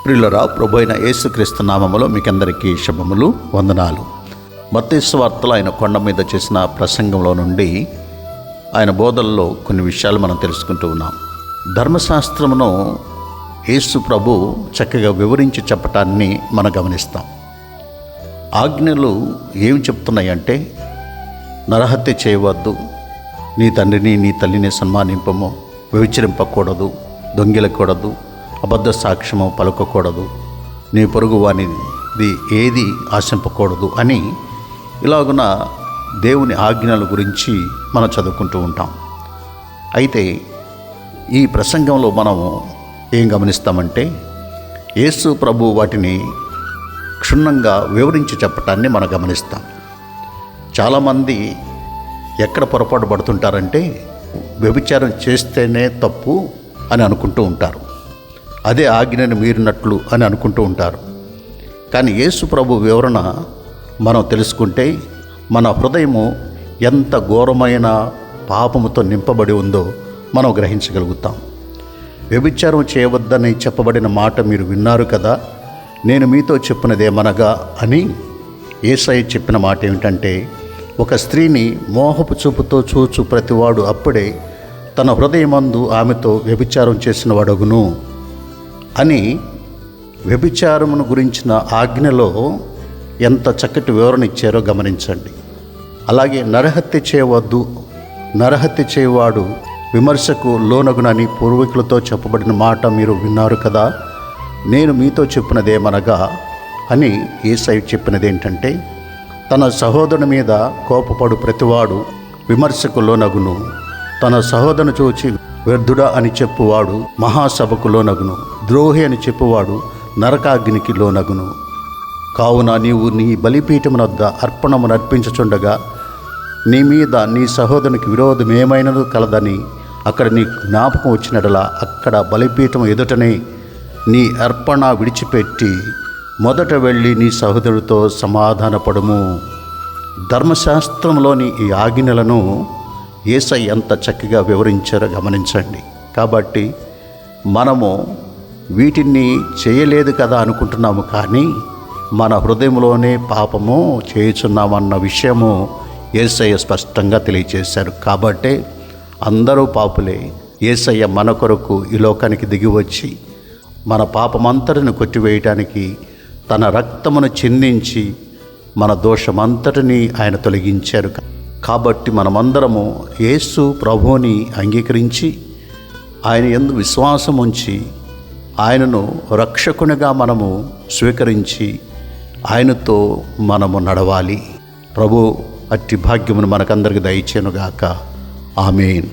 ప్రియులరా, ప్రభు అయిన యేసుక్రీస్తు నామములో మీకందరికీ శుభములు, వందనాలు. మత్తయి సువార్తలో ఆయన కొండ మీద చేసిన ప్రసంగంలో నుండి ఆయన బోధనలో కొన్ని విషయాలు మనం తెలుసుకుంటూ ఉన్నాం. ధర్మశాస్త్రమును యేసు ప్రభు చక్కగా వివరించి చెప్పటాన్ని మనం గమనిస్తాం. ఆజ్ఞలు ఏమి చెప్తున్నాయంటే, నరహత్య చేయవద్దు, నీ తండ్రిని నీ తల్లిని సన్మానింపము, వ్యభిచరింపకూడదు, దొంగిలకూడదు, అబద్ధ సాక్ష్యము పలుకకూడదు, నీ పొరుగు వానిది ఏది ఆశింపకూడదు అని ఇలాగున దేవుని ఆజ్ఞల గురించి మనం చదువుకుంటూ ఉంటాం. అయితే ఈ ప్రసంగంలో మనము ఏం గమనిస్తామంటే, యేసు ప్రభు వాటిని క్షుణ్ణంగా వివరించి చెప్పటాన్ని మనం గమనిస్తాం. చాలామంది ఎక్కడ పొరపాటు పడుతుంటారంటే, వ్యభిచారం చేస్తేనే తప్పు అని అనుకుంటూ ఉంటారు, అదే ఆజ్ఞను మీరినట్లు అని అనుకుంటూ ఉంటారు. కానీ యేసు ప్రభు వివరణ మనం తెలుసుకుంటే మన హృదయము ఎంత ఘోరమైన పాపముతో నింపబడి ఉందో మనం గ్రహించగలుగుతాం. వ్యభిచారం చేయవద్దని చెప్పబడిన మాట మీరు విన్నారు కదా, నేను మీతో చెప్పినదేమనగా అని యేసయ్య చెప్పిన మాట ఏమిటంటే, ఒక స్త్రీని మోహపు చూపుతో చూచు ప్రతివాడు అప్పుడే తన హృదయమందు ఆమెతో వ్యభిచారం చేసిన వాడగును అని వ్యభిచారమును గురించిన ఆజ్ఞలో ఎంత చక్కటి వివరణ ఇచ్చారో గమనించండి. అలాగే నరహత్య చేయవద్దు, నరహత్య చేయవాడు విమర్శకు లోనగునని పూర్వీకులతో చెప్పబడిన మాట మీరు విన్నారు కదా, నేను మీతో చెప్పినదేమనగా అని యేసయ్య చెప్పినది ఏంటంటే, తన సహోదరుని మీద కోపపడు ప్రతివాడు విమర్శకు లోనగును, తన సహోదరుని చూచి వ్యర్థుడా అని చెప్పువాడు మహాసభకు లోనగును, ద్రోహి అని చెప్పువాడు నరకాగ్నికి లోనగును. కావున నీవు నీ బలిపీఠమునొద్ద అర్పణమును అర్పించుచుండగా నీ మీద నీ సహోదరునికి విరోధం ఏమైనను కలదని అక్కడ నీ జ్ఞాపకం వచ్చినట్లా అక్కడ బలిపీఠం ఎదుటనే నీ అర్పణ విడిచిపెట్టి మొదట వెళ్ళి నీ సహోదరుడితో సమాధానపడుము. ధర్మశాస్త్రంలోని ఈ ఆజ్ఞలను యేసయ్య ఎంత చక్కగా వివరించారో గమనించండి. కాబట్టి మనము వీటిని చేయలేదు కదా అనుకుంటున్నాము, కానీ మన హృదయంలోనే పాపము చేయుచున్నామన్న విషయము యేసయ్య స్పష్టంగా తెలియజేశారు. కాబట్టే అందరూ పాపులే. యేసయ్య మన కొరకు ఈ లోకానికి దిగి వచ్చి మన పాపమంతటిని కొట్టివేయటానికి తన రక్తమును చిందించి మన దోషమంతటిని ఆయన తొలగించారు. కాబట్టి మనమందరము యేసు ప్రభువుని అంగీకరించి ఆయన యందు విశ్వాసం ఉంచి ఆయనను రక్షకునిగా మనము స్వీకరించి ఆయనతో మనము నడవాలి. ప్రభు అట్టి భాగ్యమును మనకందరికి దయచేయునుగాక. ఆమేన్.